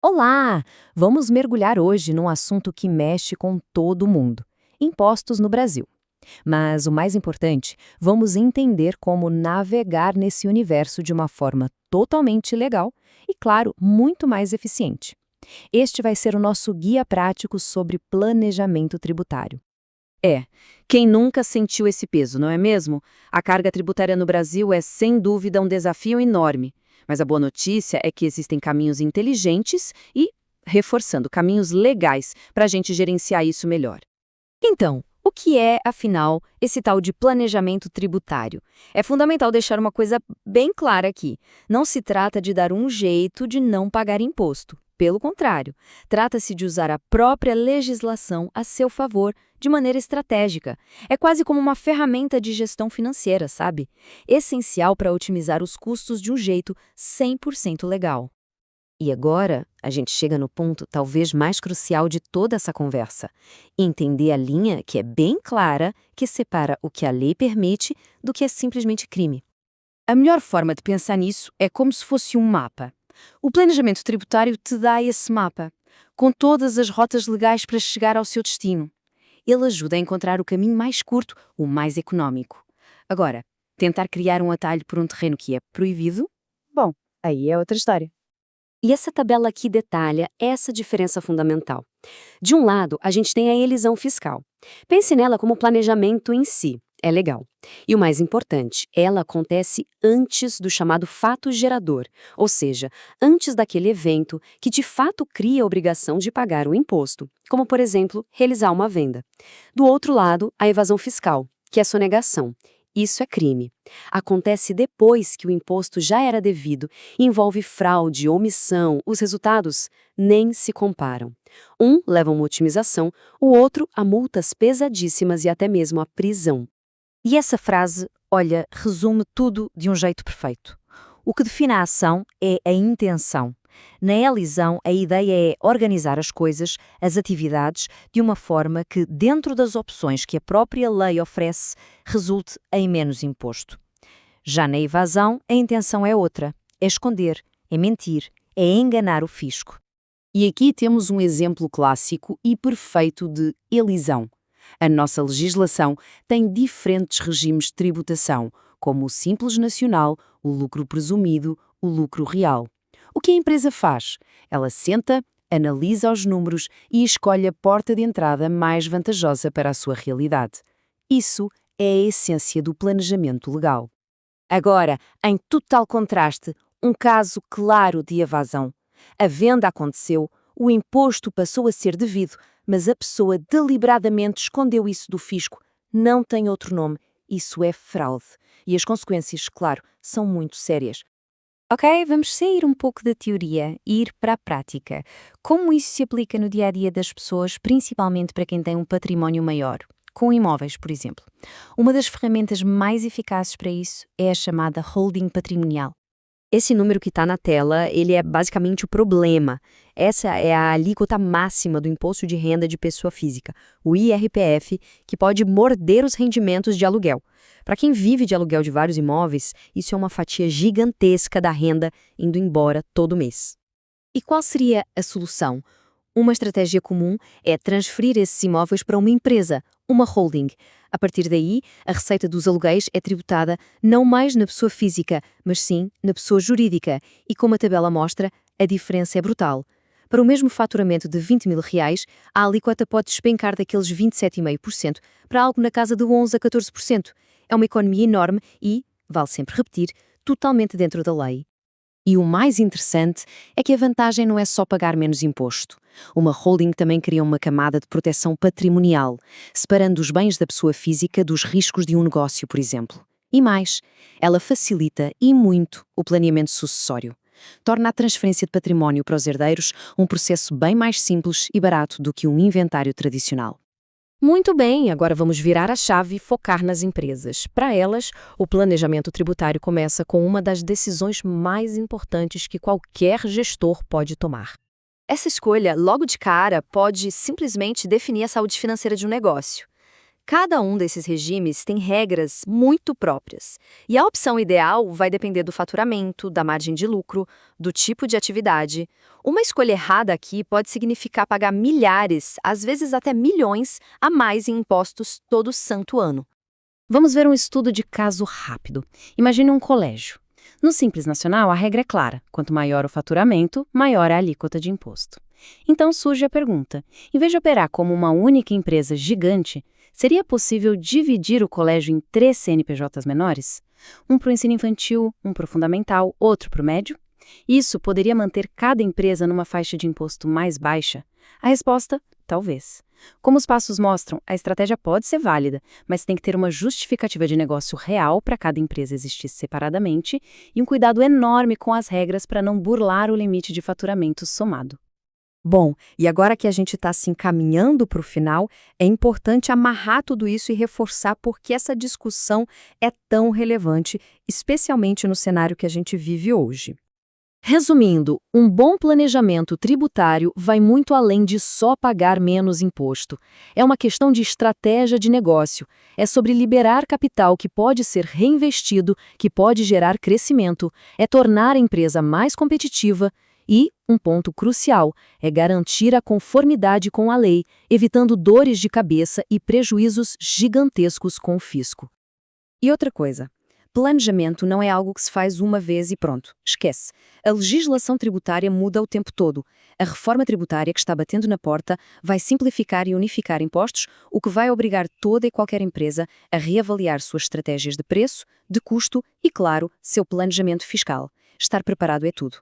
Olá! Vamos mergulhar hoje num assunto que mexe com todo mundo: impostos no Brasil. Mas o mais importante, vamos entender como navegar nesse universo de uma forma totalmente legal e, claro, muito mais eficiente. Este vai ser o nosso guia prático sobre planejamento tributário. É, quem nunca sentiu esse peso, não é mesmo? A carga tributária no Brasil é, sem dúvida, um desafio enorme. Mas a boa notícia é que existem caminhos inteligentes e, reforçando, caminhos legais para a gente gerenciar isso melhor. Então, o que é, afinal, esse tal de planejamento tributário? É fundamental deixar uma coisa bem clara aqui. Não se trata de dar um jeito de não pagar imposto. Pelo contrário, trata-se de usar a própria legislação a seu favor de maneira estratégica. É quase como uma ferramenta de gestão financeira, sabe? Essencial para otimizar os custos de um jeito 100% legal. E agora, a gente chega no ponto talvez mais crucial de toda essa conversa: entender a linha que é bem clara, que separa o que a lei permite do que é simplesmente crime. A melhor forma de pensar nisso é como se fosse um mapa. O planejamento tributário te dá esse mapa, com todas as rotas legais para chegar ao seu destino. Ele ajuda a encontrar o caminho mais curto, o mais econômico. Agora, tentar criar um atalho por um terreno que é proibido? Bom, aí é outra história. E essa tabela aqui detalha essa diferença fundamental. De um lado, a gente tem a elisão fiscal. Pense nela como planejamento em si. É legal. E o mais importante, ela acontece antes do chamado fato gerador, ou seja, antes daquele evento que de fato cria a obrigação de pagar o imposto, como, por exemplo, realizar uma venda. Do outro lado, a evasão fiscal, que é a sonegação. Isso é crime. Acontece depois que o imposto já era devido, envolve fraude, omissão, os resultados nem se comparam. Um leva a uma otimização, o outro a multas pesadíssimas e até mesmo a prisão. E essa frase, olha, resume tudo de um jeito perfeito. O que define a ação é a intenção. Na elisão, a ideia é organizar as coisas, as atividades, de uma forma que, dentro das opções que a própria lei oferece, resulte em menos imposto. Já na evasão, a intenção é outra: é esconder, é mentir, é enganar o fisco. E aqui temos um exemplo clássico e perfeito de elisão. A nossa legislação tem diferentes regimes de tributação, como o Simples Nacional, o lucro presumido, o lucro real. O que a empresa faz? Ela senta, analisa os números e escolhe a porta de entrada mais vantajosa para a sua realidade. Isso é a essência do planejamento legal. Agora, em total contraste, um caso claro de evasão. A venda aconteceu, o imposto passou a ser devido, mas a pessoa deliberadamente escondeu isso do fisco. Não tem outro nome. Isso é fraude. E as consequências, claro, são muito sérias. Ok, vamos sair um pouco da teoria e ir para a prática. Como isso se aplica no dia a dia das pessoas, principalmente para quem tem um património maior, com imóveis, por exemplo? Uma das ferramentas mais eficazes para isso é a chamada holding patrimonial. Esse número que está na tela, ele é basicamente o problema. Essa é a alíquota máxima do Imposto de Renda de Pessoa Física, o IRPF, que pode morder os rendimentos de aluguel. Para quem vive de aluguel de vários imóveis, isso é uma fatia gigantesca da renda indo embora todo mês. E qual seria a solução? Uma estratégia comum é transferir esses imóveis para uma empresa, uma holding. A partir daí, a receita dos aluguéis é tributada não mais na pessoa física, mas sim na pessoa jurídica. E como a tabela mostra, a diferença é brutal. Para o mesmo faturamento de R$ 20.000, a alíquota pode despencar daqueles 27,5% para algo na casa de 11% a 14%. É uma economia enorme e, vale sempre repetir, totalmente dentro da lei. E o mais interessante é que a vantagem não é só pagar menos imposto. Uma holding também cria uma camada de proteção patrimonial, separando os bens da pessoa física dos riscos de um negócio, por exemplo. E mais, ela facilita, e muito, o planeamento sucessório. Torna a transferência de património para os herdeiros um processo bem mais simples e barato do que um inventário tradicional. Muito bem, agora vamos virar a chave e focar nas empresas. Para elas, o planejamento tributário começa com uma das decisões mais importantes que qualquer gestor pode tomar. Essa escolha, logo de cara, pode simplesmente definir a saúde financeira de um negócio. Cada um desses regimes tem regras muito próprias, e a opção ideal vai depender do faturamento, da margem de lucro, do tipo de atividade. Uma escolha errada aqui pode significar pagar milhares, às vezes até milhões, a mais em impostos todo santo ano. Vamos ver um estudo de caso rápido. Imagine um colégio. No Simples Nacional, a regra é clara. Quanto maior o faturamento, maior a alíquota de imposto. Então surge a pergunta: em vez de operar como uma única empresa gigante, seria possível dividir o colégio em 3 CNPJs menores? Um para o ensino infantil, um para o fundamental, outro para o médio? Isso poderia manter cada empresa numa faixa de imposto mais baixa? A resposta: talvez. Como os passos mostram, a estratégia pode ser válida, mas tem que ter uma justificativa de negócio real para cada empresa existir separadamente e um cuidado enorme com as regras para não burlar o limite de faturamento somado. Bom, e agora que a gente está se encaminhando para o final, é importante amarrar tudo isso e reforçar por que essa discussão é tão relevante, especialmente no cenário que a gente vive hoje. Resumindo, um bom planejamento tributário vai muito além de só pagar menos imposto. É uma questão de estratégia de negócio. É sobre liberar capital que pode ser reinvestido, que pode gerar crescimento, é tornar a empresa mais competitiva e, um ponto crucial, é garantir a conformidade com a lei, evitando dores de cabeça e prejuízos gigantescos com o fisco. E outra coisa, planejamento não é algo que se faz uma vez e pronto. Esquece. A legislação tributária muda o tempo todo. A reforma tributária que está batendo na porta vai simplificar e unificar impostos, o que vai obrigar toda e qualquer empresa a reavaliar suas estratégias de preço, de custo e, claro, seu planejamento fiscal. Estar preparado é tudo.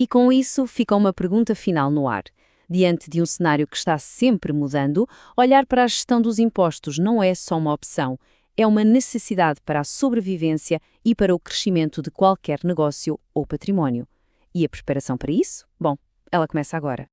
E com isso fica uma pergunta final no ar. Diante de um cenário que está sempre mudando, olhar para a gestão dos impostos não é só uma opção, é uma necessidade para a sobrevivência e para o crescimento de qualquer negócio ou património. E a preparação para isso? Bom, ela começa agora.